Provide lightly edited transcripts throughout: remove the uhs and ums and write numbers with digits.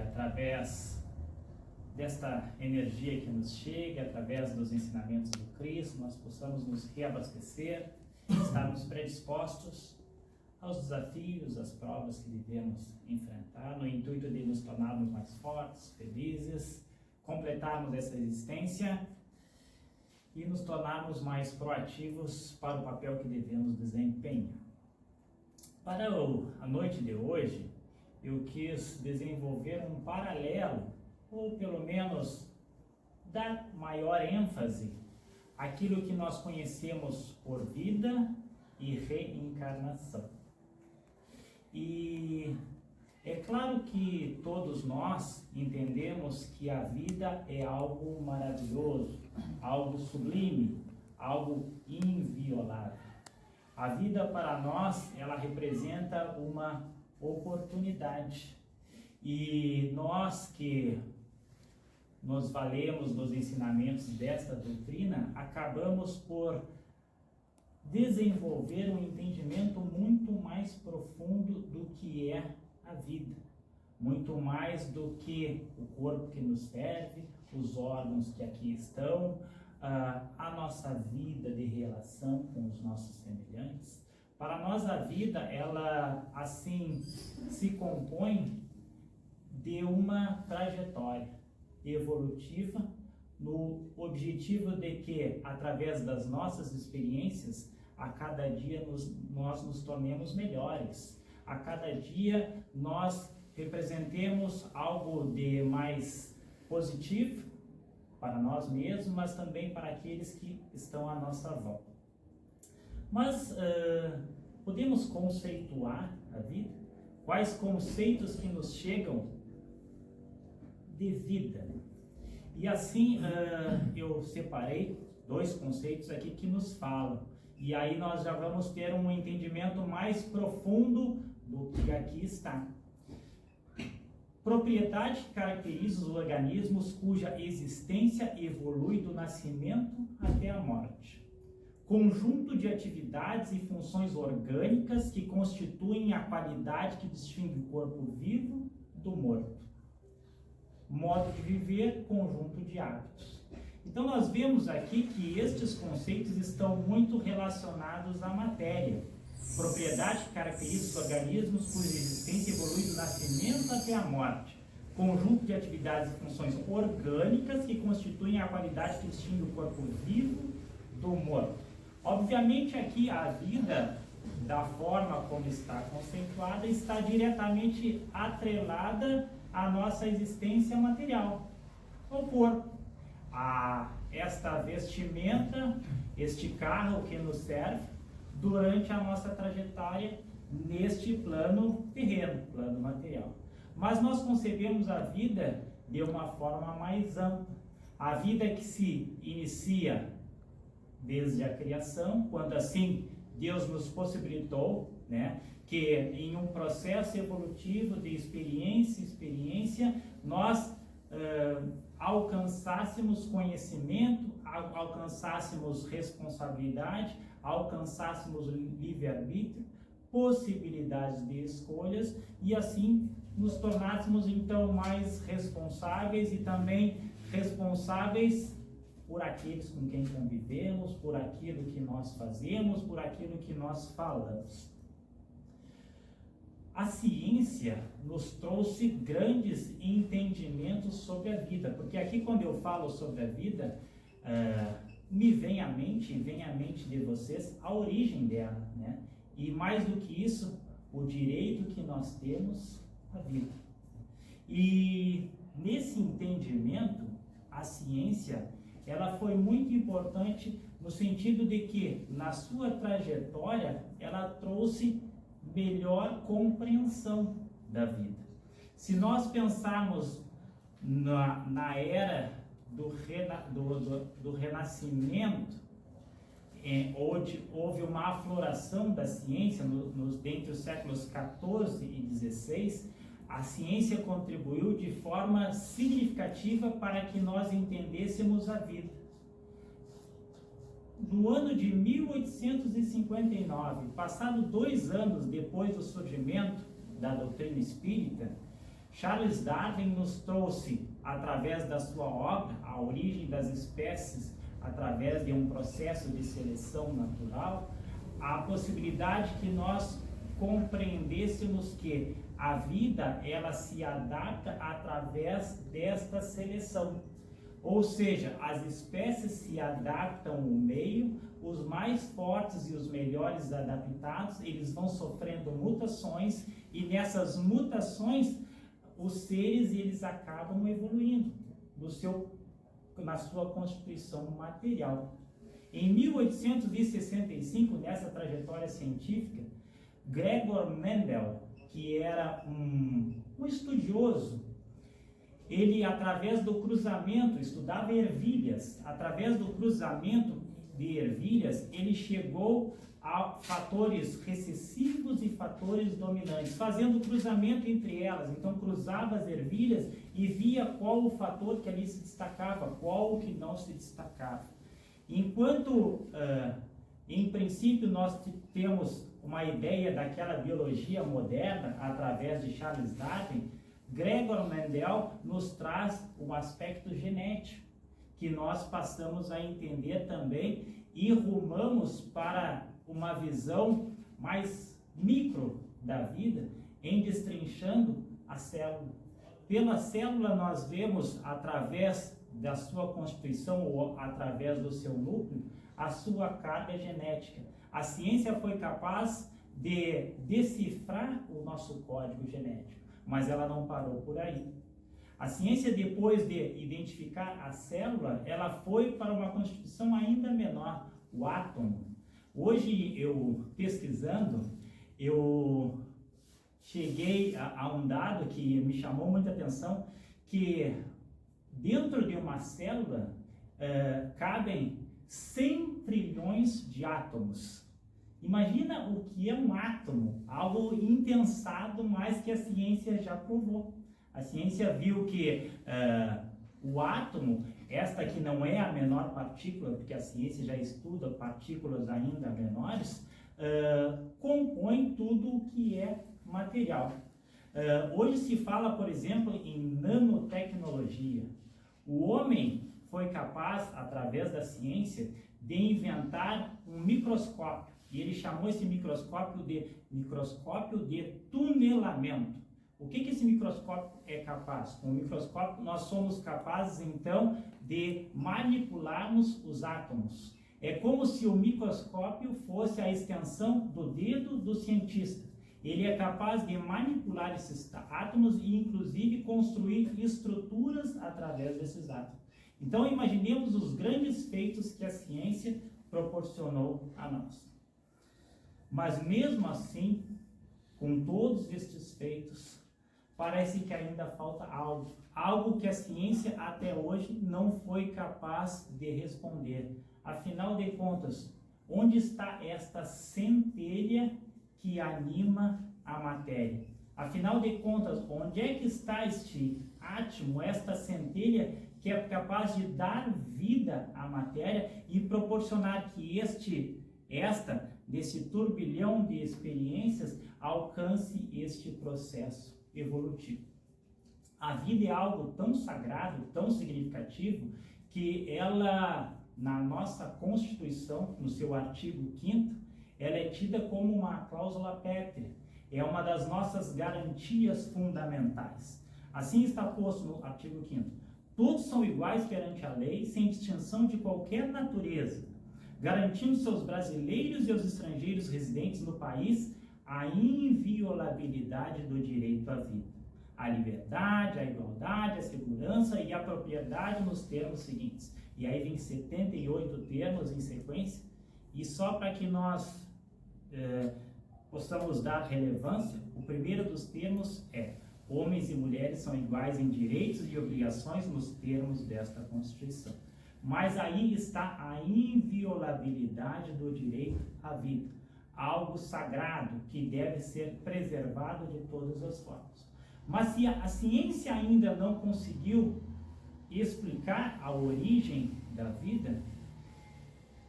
através desta energia que nos chega, através dos ensinamentos do Cristo, nós possamos nos reabastecer, estarmos predispostos aos desafios, às provas que devemos enfrentar, no intuito de nos tornarmos mais fortes, felizes, completarmos essa existência e nos tornarmos mais proativos para o papel que devemos desempenhar. Para a noite de hoje, eu quis desenvolver um paralelo, ou pelo menos dar maior ênfase àquilo que nós conhecemos por vida e reencarnação. E é claro que todos nós entendemos que a vida é algo maravilhoso, algo sublime, algo inviolável. A vida para nós, ela representa uma oportunidade. E nós que nos valemos dos ensinamentos desta doutrina, acabamos por desenvolver um entendimento muito mais profundo do que é a vida, muito mais do que o corpo que nos serve, os órgãos que aqui estão, a nossa vida de relação com os nossos semelhantes. Para nós a vida, ela assim se compõe de uma trajetória evolutiva no objetivo de que, através das nossas experiências, a cada dia nós nos tornemos melhores. A cada dia nós representemos algo de mais positivo para nós mesmos, mas também para aqueles que estão à nossa volta. Mas podemos conceituar a vida? Quais conceitos que nos chegam de vida? E assim eu separei dois conceitos aqui que nos falam. E aí nós já vamos ter um entendimento mais profundo do que aqui está. Propriedade que caracteriza os organismos cuja existência evolui do nascimento até a morte. Conjunto de atividades e funções orgânicas que constituem a qualidade que distingue o corpo vivo do morto. Modo de viver, conjunto de hábitos. Então nós vemos aqui que estes conceitos estão muito relacionados à matéria. Propriedade que caracteriza os organismos cuja existência evolui do nascimento até a morte. Conjunto de atividades e funções orgânicas que constituem a qualidade que distingue o corpo vivo do morto. Obviamente aqui a vida, da forma como está conceituada, está diretamente atrelada à nossa existência material, ao corpo. Esta vestimenta, este carro que nos serve durante a nossa trajetória neste plano terreno, plano material. Mas nós concebemos a vida de uma forma mais ampla. A vida que se inicia desde a criação, quando assim Deus nos possibilitou, que em um processo evolutivo de experiência, nós alcançássemos conhecimento, alcançássemos responsabilidade, alcançássemos livre-arbítrio, possibilidades de escolhas e assim nos tornássemos então mais responsáveis e também responsáveis por aqueles com quem convivemos, por aquilo que nós fazemos, por aquilo que nós falamos. A ciência nos trouxe grandes entendimentos sobre a vida, porque aqui quando eu falo sobre a vida, me vem à mente de vocês a origem dela, E mais do que isso, o direito que nós temos à vida. E nesse entendimento, a ciência, ela foi muito importante no sentido de que, na sua trajetória, ela trouxe melhor compreensão da vida. Se nós pensarmos na era do Renascimento, onde houve uma afloração da ciência dentre os séculos XIV e XVI, a ciência contribuiu de forma significativa para que nós entendêssemos a vida. No ano de 1859, passado 2 anos depois do surgimento da doutrina espírita, Charles Darwin nos trouxe, através da sua obra, A Origem das Espécies, através de um processo de seleção natural, a possibilidade que nós compreendêssemos que a vida, ela se adapta através desta seleção. Ou seja, as espécies se adaptam ao meio, os mais fortes e os melhores adaptados, eles vão sofrendo mutações, e nessas mutações, os seres, eles acabam evoluindo na sua constituição material. Em 1865, nessa trajetória científica, Gregor Mendel, que era um estudioso, ele, através do cruzamento, estudava ervilhas, através do cruzamento de ervilhas, ele chegou a fatores recessivos e fatores dominantes, fazendo cruzamento entre elas. Então, cruzava as ervilhas e via qual o fator que ali se destacava, qual o que não se destacava. Enquanto, em princípio, nós temos uma ideia daquela biologia moderna, através de Charles Darwin, Gregor Mendel nos traz um aspecto genético, que nós passamos a entender também e rumamos para uma visão mais micro da vida, em destrinchando a célula. Pela célula nós vemos, através da sua constituição ou através do seu núcleo, a sua carga genética. A ciência foi capaz de decifrar o nosso código genético, mas ela não parou por aí. A ciência, depois de identificar a célula, ela foi para uma constituição ainda menor, o átomo. Hoje, eu pesquisando, eu cheguei a um dado que me chamou muita atenção, que dentro de uma célula cabem 100 trilhões de átomos. Imagina o que é um átomo, algo impensado, mas que a ciência já provou. A ciência viu que o átomo, esta que não é a menor partícula, porque a ciência já estuda partículas ainda menores, compõe tudo o que é material. Hoje se fala, por exemplo, em nanotecnologia. O homem foi capaz, através da ciência, de inventar um microscópio. E ele chamou esse microscópio de tunelamento. O que esse microscópio é capaz? Com o microscópio nós somos capazes, então, de manipularmos os átomos. É como se o microscópio fosse a extensão do dedo do cientista. Ele é capaz de manipular esses átomos e, inclusive, construir estruturas através desses átomos. Então, imaginemos os grandes feitos que a ciência proporcionou a nós. Mas, mesmo assim, com todos estes feitos, parece que ainda falta algo que a ciência até hoje não foi capaz de responder. Afinal de contas, onde está esta centelha que anima a matéria? Afinal de contas, onde é que está este átomo, esta centelha que é capaz de dar vida à matéria e proporcionar que desse turbilhão de experiências, alcance este processo evolutivo? A vida é algo tão sagrado, tão significativo, que ela, na nossa Constituição, no seu artigo 5º, ela é tida como uma cláusula pétrea, é uma das nossas garantias fundamentais. Assim está posto no artigo 5º: todos são iguais perante a lei, sem distinção de qualquer natureza, garantindo-se aos brasileiros e aos estrangeiros residentes no país a inviolabilidade do direito à vida, a liberdade, a igualdade, a segurança e a propriedade nos termos seguintes. E aí vem 78 termos em sequência, e só para que nós possamos dar relevância, o primeiro dos termos é: homens e mulheres são iguais em direitos e obrigações nos termos desta Constituição. Mas aí está a inviolabilidade do direito à vida, algo sagrado que deve ser preservado de todas as formas. Mas se a ciência ainda não conseguiu explicar a origem da vida,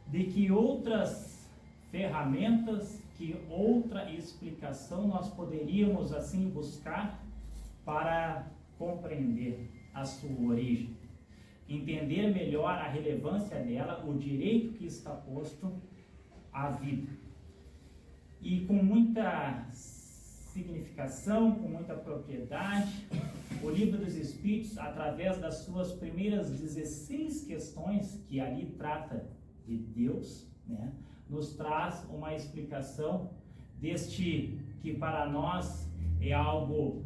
de que outras ferramentas, que outra explicação nós poderíamos assim buscar? para compreender a sua origem, entender melhor a relevância dela, o direito que está posto à vida. E com muita significação, com muita propriedade, o Livro dos Espíritos, através das suas primeiras 16 questões, que ali trata de Deus, né, nos traz uma explicação deste que para nós é algo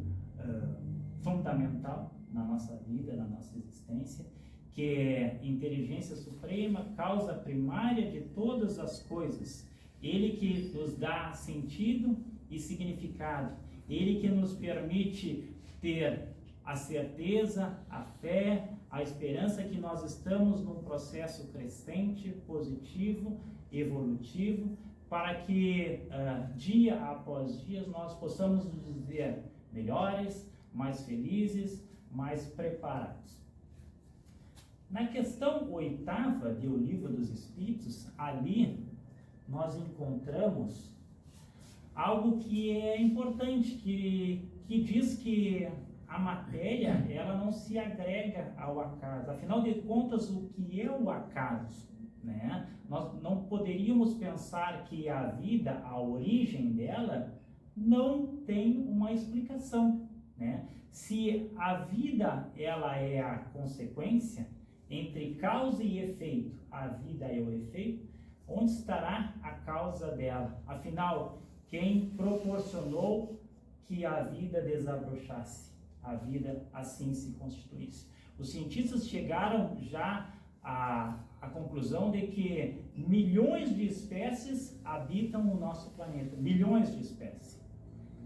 fundamental na nossa vida, na nossa existência, que é inteligência suprema, causa primária de todas as coisas. Ele que nos dá sentido e significado. Ele que nos permite ter a certeza, a fé, a esperança que nós estamos num processo crescente, positivo, evolutivo, para que dia após dia nós possamos nos dizer melhores, mais felizes, mais preparados. Na questão 8ª do Livro dos Espíritos, ali nós encontramos algo que é importante, que diz que a matéria ela não se agrega ao acaso. Afinal de contas, o que é o acaso? Né? Nós não poderíamos pensar que a vida, a origem dela, não tem uma explicação. Né? Se a vida ela é a consequência, entre causa e efeito, a vida é o efeito, onde estará a causa dela? Afinal, quem proporcionou que a vida desabrochasse, a vida assim se constituísse? Os cientistas chegaram já à conclusão de que milhões de espécies habitam o nosso planeta, milhões de espécies.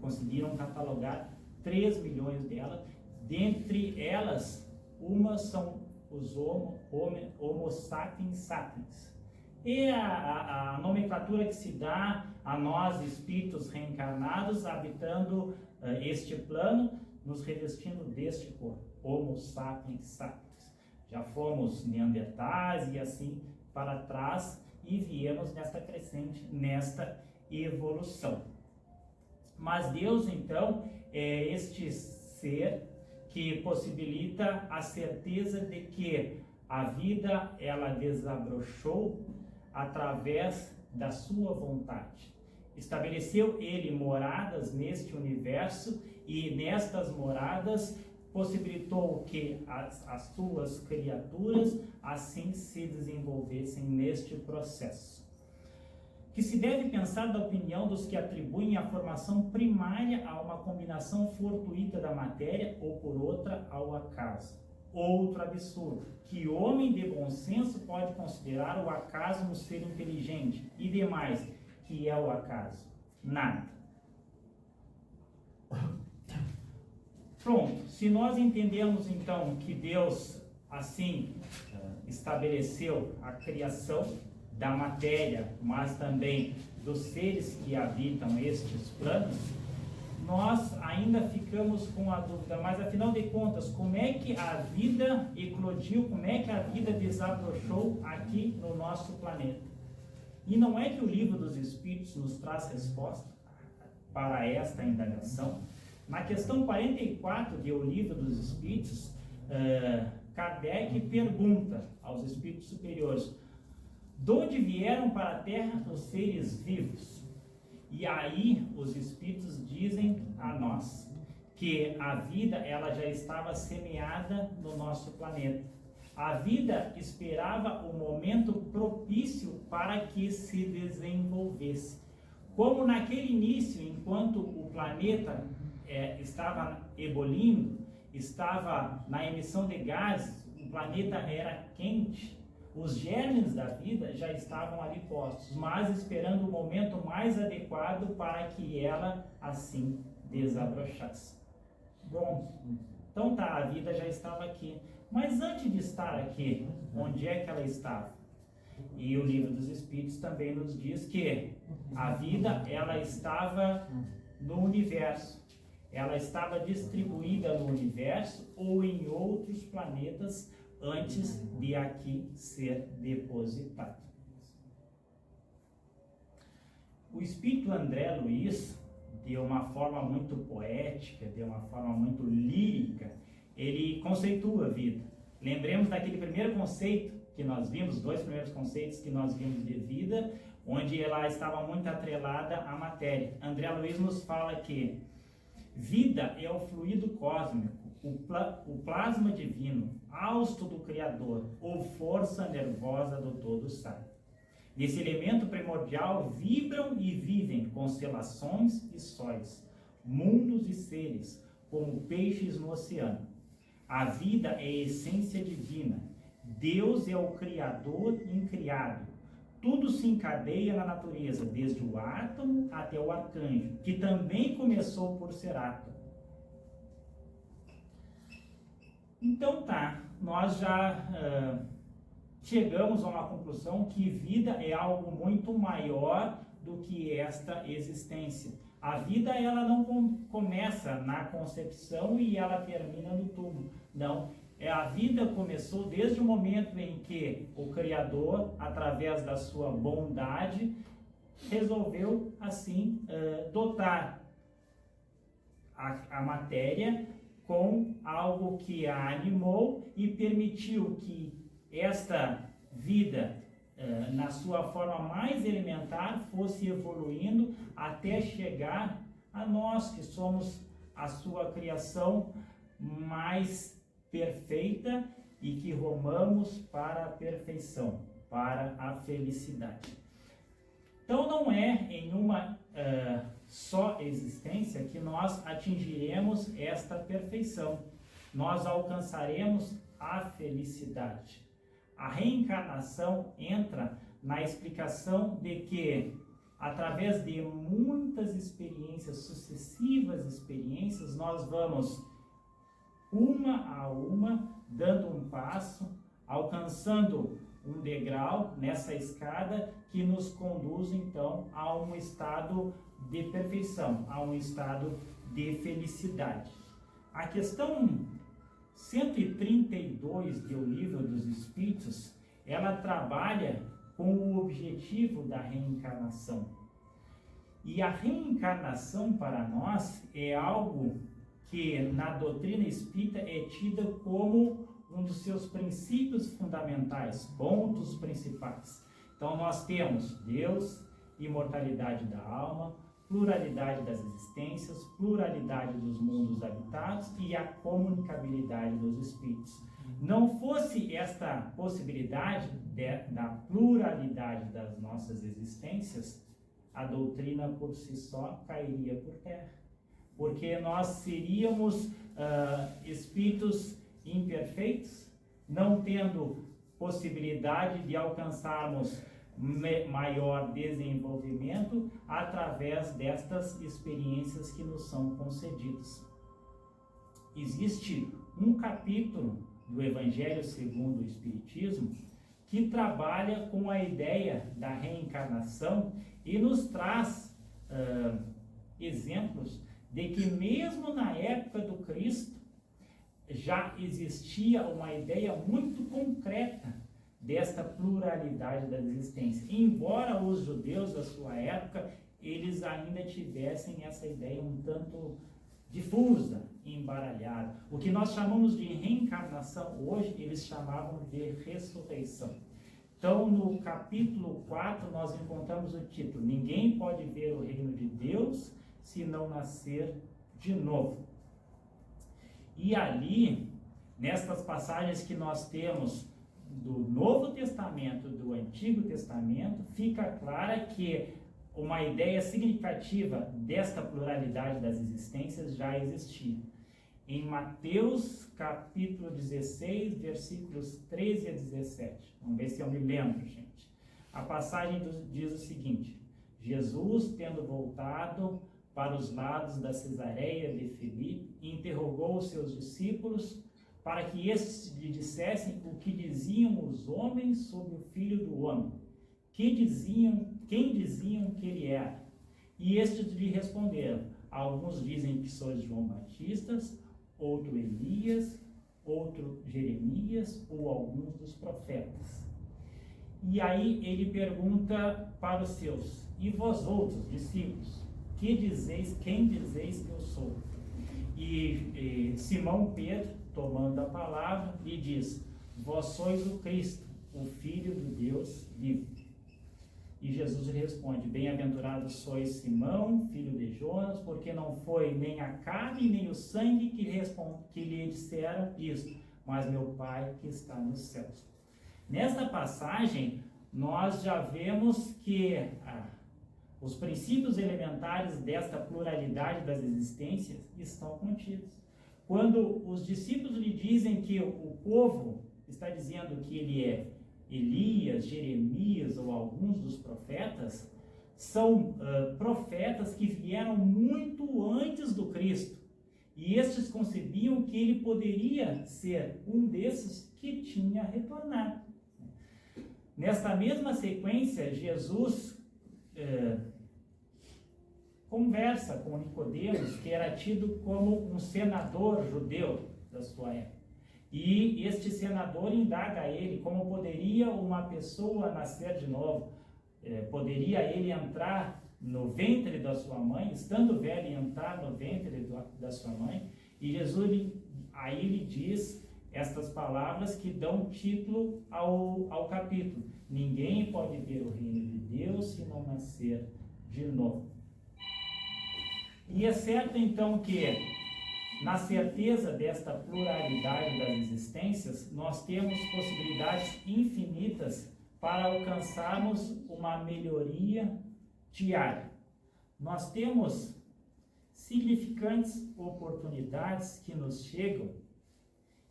Conseguiram catalogar 3 milhões delas, dentre elas, umas são os Homo sapiens sapiens. E a nomenclatura que se dá a nós, espíritos reencarnados, habitando este plano, nos revestindo deste corpo, Homo sapiens sapiens. Já fomos neandertais e assim para trás e viemos nesta crescente, nesta evolução. Mas Deus, então, é este ser que possibilita a certeza de que a vida, ela desabrochou através da sua vontade. Estabeleceu ele moradas neste universo e nestas moradas possibilitou que as suas criaturas assim se desenvolvessem neste processo. Que se deve pensar da opinião dos que atribuem a formação primária a uma combinação fortuita da matéria ou por outra ao acaso. Outro absurdo, que homem de bom senso pode considerar o acaso um ser inteligente e demais, que é o acaso? Nada. Pronto, se nós entendemos então que Deus assim estabeleceu a criação da matéria, mas também dos seres que habitam estes planos, nós ainda ficamos com a dúvida, mas afinal de contas, como é que a vida eclodiu, como é que a vida desabrochou aqui no nosso planeta? E não é que o Livro dos Espíritos nos traz resposta para esta indagação? Na questão 44 do Livro dos Espíritos, Kardec pergunta aos espíritos superiores: de onde vieram para a Terra os seres vivos? E aí os espíritos dizem a nós que a vida ela já estava semeada no nosso planeta. A vida esperava o momento propício para que se desenvolvesse. Como naquele início, enquanto o planeta estava ebulindo, estava na emissão de gases, o planeta era quente, os germes da vida já estavam ali postos, mas esperando o momento mais adequado para que ela assim desabrochasse. Bom, então tá, a vida já estava aqui, mas antes de estar aqui, onde é que ela estava? E o Livro dos Espíritos também nos diz que a vida ela estava no universo. Ela estava distribuída no universo ou em outros planetas antes de aqui ser depositada. O espírito André Luiz de uma forma muito poética, de uma forma muito lírica, ele conceitua a vida. Lembremos daquele primeiro conceito que nós vimos, os dois primeiros conceitos que nós vimos de vida, onde ela estava muito atrelada à matéria. André Luiz nos fala que vida é o fluido cósmico, o plasma divino, hausto do Criador, ou força nervosa do Todo Sai. Nesse elemento primordial vibram e vivem constelações e sóis, mundos e seres, como peixes no oceano. A vida é a essência divina. Deus é o Criador incriado. Tudo se encadeia na natureza, desde o átomo até o arcanjo, que também começou por ser átomo. Então tá, nós já chegamos a uma conclusão que vida é algo muito maior do que esta existência. A vida, ela não começa na concepção e ela termina no túmulo. Não, a vida começou desde o momento em que o Criador, através da sua bondade, resolveu assim dotar a matéria com algo que a animou e permitiu que esta vida, na sua forma mais elementar, fosse evoluindo até chegar a nós, que somos a sua criação mais perfeita e que rumamos para a perfeição, para a felicidade. Então não é em uma só existência que nós atingiremos esta perfeição, nós alcançaremos a felicidade. A reencarnação entra na explicação de que, através de muitas experiências, sucessivas experiências, nós vamos, uma a uma, dando um passo, alcançando um degrau nessa escada que nos conduz, então, a um estado de perfeição, a um estado de felicidade. A questão 132 do Livro dos Espíritos, ela trabalha com o objetivo da reencarnação. E a reencarnação para nós é algo que na doutrina espírita é tida como um dos seus princípios fundamentais, pontos principais. Então nós temos Deus, imortalidade da alma, pluralidade das existências, pluralidade dos mundos habitados e a comunicabilidade dos espíritos. Não fosse esta possibilidade da pluralidade das nossas existências, a doutrina por si só cairia por terra, porque nós seríamos espíritos imperfeitos, não tendo possibilidade de alcançarmos maior desenvolvimento através destas experiências que nos são concedidas. Existe um capítulo do Evangelho segundo o Espiritismo que trabalha com a ideia da reencarnação e nos traz exemplos de que mesmo na época do Cristo já existia uma ideia muito concreta desta pluralidade da existência. Embora os judeus da sua época, eles ainda tivessem essa ideia um tanto difusa, embaralhada. O que nós chamamos de reencarnação hoje, eles chamavam de ressurreição. Então, no capítulo 4, nós encontramos o título: Ninguém pode ver o reino de Deus se não nascer de novo. E ali, nestas passagens que nós temos do Novo Testamento, do Antigo Testamento, fica clara que uma ideia significativa desta pluralidade das existências já existia. Em Mateus capítulo 16, versículos 13 a 17. Vamos ver se eu me lembro, gente. A passagem diz o seguinte: Jesus, tendo voltado para os lados da Cesareia de Filipe, interrogou os seus discípulos para que estes lhe dissessem o que diziam os homens sobre o Filho do Homem. Quem diziam que ele era? E estes lhe responderam: alguns dizem que sois João Batista, outro Elias, outro Jeremias ou alguns dos profetas. E aí ele pergunta para os seus: e vós outros, discípulos, quem dizeis que eu sou? E Simão Pedro, tomando a palavra, lhe diz: vós sois o Cristo, o Filho do Deus vivo. E Jesus lhe responde: bem-aventurado sois Simão, filho de Jonas, porque não foi nem a carne nem o sangue que lhe disseram isso, mas meu Pai que está nos céus. Nesta passagem, nós já vemos que os princípios elementares desta pluralidade das existências estão contidos. Quando os discípulos lhe dizem que o povo está dizendo que ele é Elias, Jeremias ou alguns dos profetas, são profetas que vieram muito antes do Cristo. E estes concebiam que ele poderia ser um desses que tinha retornado. Nesta mesma sequência, Jesus conversa com Nicodemos, que era tido como um senador judeu da sua época. E este senador indaga a ele como poderia uma pessoa nascer de novo. Poderia ele entrar no ventre da sua mãe, estando velho, entrar no ventre da sua mãe? E Jesus aí lhe diz estas palavras que dão título ao capítulo: ninguém pode ver o reino de Deus se não nascer de novo. E é certo então que, na certeza desta pluralidade das existências, nós temos possibilidades infinitas para alcançarmos uma melhoria diária. Nós temos significantes oportunidades que nos chegam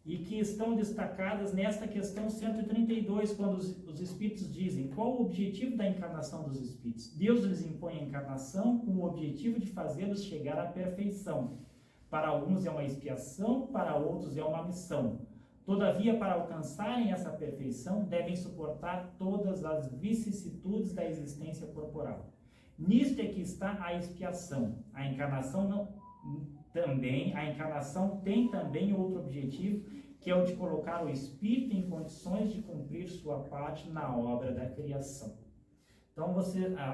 e que estão destacadas nesta questão 132, quando os Espíritos dizem: qual o objetivo da encarnação dos Espíritos? Deus lhes impõe a encarnação com o objetivo de fazê-los chegar à perfeição. Para alguns é uma expiação, para outros é uma missão. Todavia, para alcançarem essa perfeição, devem suportar todas as vicissitudes da existência corporal. Nisto é que está a expiação. A encarnação tem também outro objetivo, que é o de colocar o espírito em condições de cumprir sua parte na obra da criação. Então,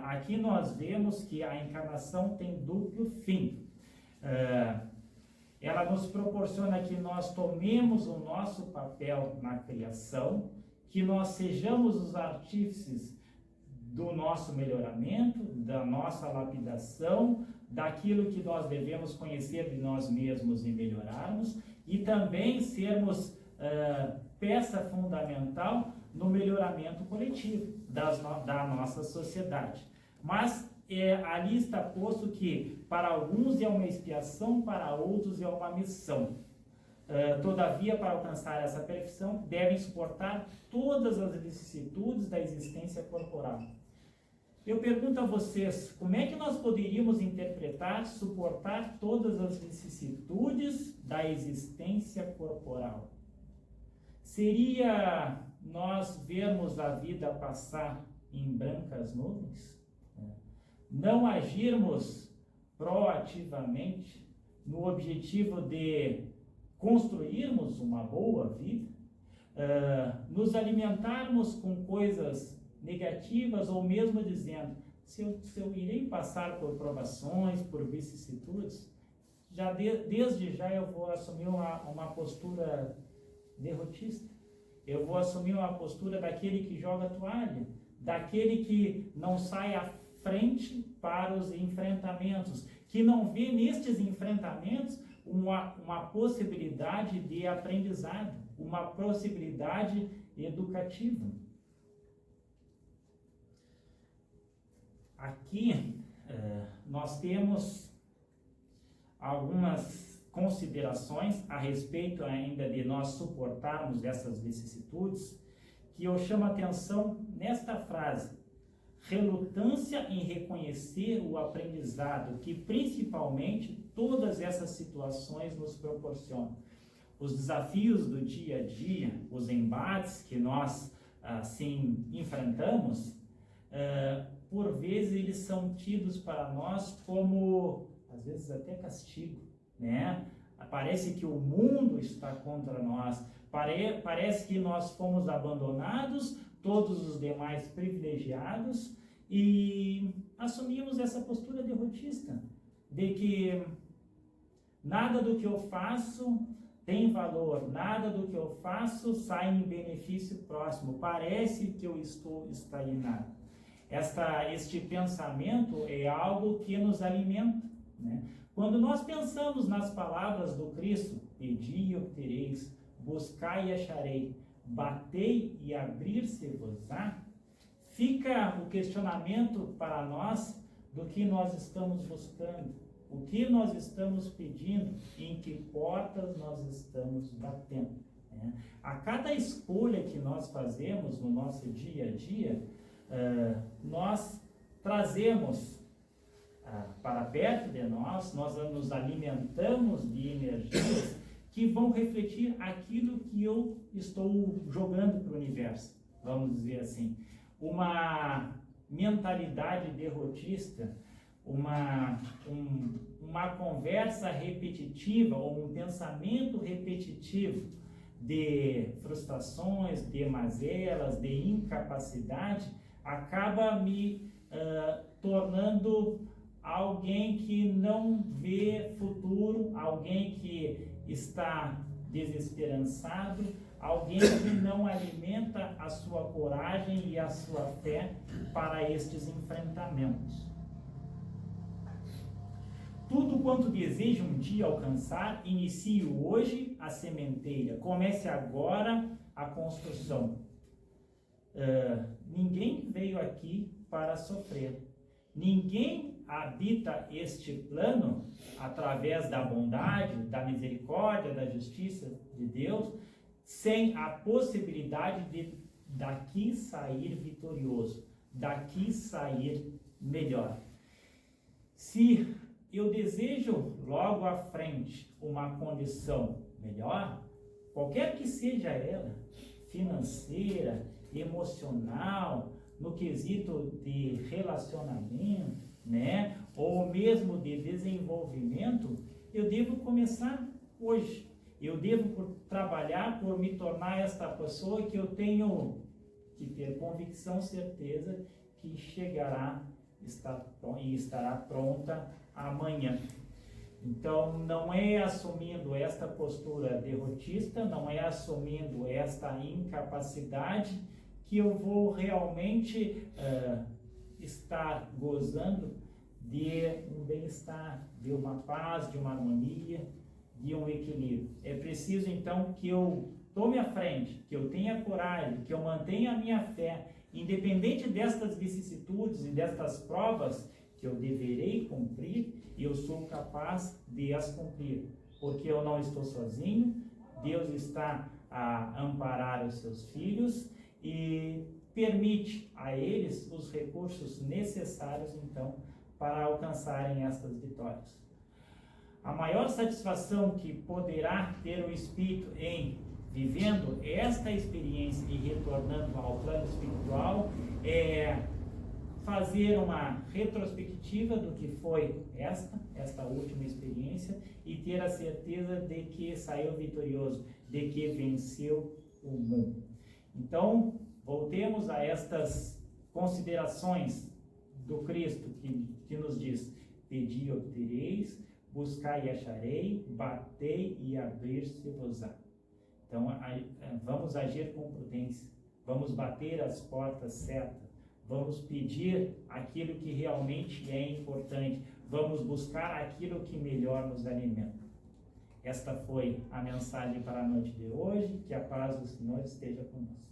aqui nós vemos que a encarnação tem duplo fim. Ela nos proporciona que nós tomemos o nosso papel na criação, que nós sejamos os artífices do nosso melhoramento, da nossa lapidação, daquilo que nós devemos conhecer de nós mesmos e melhorarmos, e também sermos peça fundamental no melhoramento coletivo da nossa sociedade. Mas ali está posto que para alguns é uma expiação, para outros é uma missão. Todavia, para alcançar essa perfeição, devem suportar todas as vicissitudes da existência corporal. Eu pergunto a vocês, como é que nós poderíamos interpretar, suportar todas as vicissitudes da existência corporal? Seria nós vermos a vida passar em brancas nuvens? Não agirmos proativamente no objetivo de construirmos uma boa vida? Nos alimentarmos com coisas negativas, ou mesmo dizendo: se eu irei passar por provações, por vicissitudes, desde já eu vou assumir uma postura derrotista. Eu vou assumir uma postura daquele que joga a toalha, daquele que não sai à frente para os enfrentamentos, que não vê nestes enfrentamentos uma possibilidade de aprendizado, uma possibilidade educativa. Aqui nós temos algumas considerações a respeito ainda de nós suportarmos essas vicissitudes, que eu chamo a atenção nesta frase: relutância em reconhecer o aprendizado que principalmente todas essas situações nos proporcionam. Os desafios do dia a dia, os embates que nós assim enfrentamos, por vezes eles são tidos para nós como, às vezes, até castigo, né? Parece que o mundo está contra nós, parece que nós fomos abandonados, todos os demais privilegiados, e assumimos essa postura derrotista, de que nada do que eu faço tem valor, nada do que eu faço sai em benefício próximo, parece que eu estou estagnado. Este pensamento é algo que nos alimenta, né? Quando nós pensamos nas palavras do Cristo, pedi e obtereis, buscai e acharei, batei e abrir-se-vos-á, fica o questionamento para nós do que nós estamos buscando, o que nós estamos pedindo, em que portas nós estamos batendo, né? A cada escolha que nós fazemos no nosso dia a dia, nós trazemos para perto de nós nos alimentamos de energias que vão refletir aquilo que eu estou jogando para o universo, vamos dizer assim. Uma mentalidade derrotista, uma conversa repetitiva ou um pensamento repetitivo de frustrações, de mazelas, de incapacidade, acaba me tornando alguém que não vê futuro, alguém que está desesperançado, alguém que não alimenta a sua coragem e a sua fé para estes enfrentamentos. Tudo quanto deseja um dia alcançar, inicie hoje a sementeira, comece agora a construção. Ninguém veio aqui para sofrer. Ninguém habita este plano através da bondade, da misericórdia, da justiça de Deus, sem a possibilidade de daqui sair vitorioso, daqui sair melhor. Se eu desejo logo à frente uma condição melhor, qualquer que seja ela, financeira, emocional, no quesito de relacionamento, né, ou mesmo de desenvolvimento, eu devo começar hoje. Eu devo trabalhar por me tornar esta pessoa que eu tenho que ter convicção, certeza que chegará e estará pronta amanhã. Então, não é assumindo esta postura derrotista, não é assumindo esta incapacidade que eu vou realmente estar gozando de um bem-estar, de uma paz, de uma harmonia, de um equilíbrio. É preciso, então, que eu tome a frente, que eu tenha coragem, que eu mantenha a minha fé, independente destas vicissitudes e destas provas que eu deverei cumprir, eu sou capaz de as cumprir, porque eu não estou sozinho, Deus está a amparar os seus filhos e permite a eles os recursos necessários, então, para alcançarem estas vitórias. A maior satisfação que poderá ter o Espírito em vivendo esta experiência e retornando ao plano espiritual é fazer uma retrospectiva do que foi esta última experiência e ter a certeza de que saiu vitorioso, de que venceu o mundo. Então, voltemos a estas considerações do Cristo que nos diz: pedi e obtereis, buscai e acharei, batei e abrir-se-vos-á. Então, vamos agir com prudência, vamos bater as portas certas, vamos pedir aquilo que realmente é importante, vamos buscar aquilo que melhor nos alimenta. Esta foi a mensagem para a noite de hoje, que a paz do Senhor esteja conosco.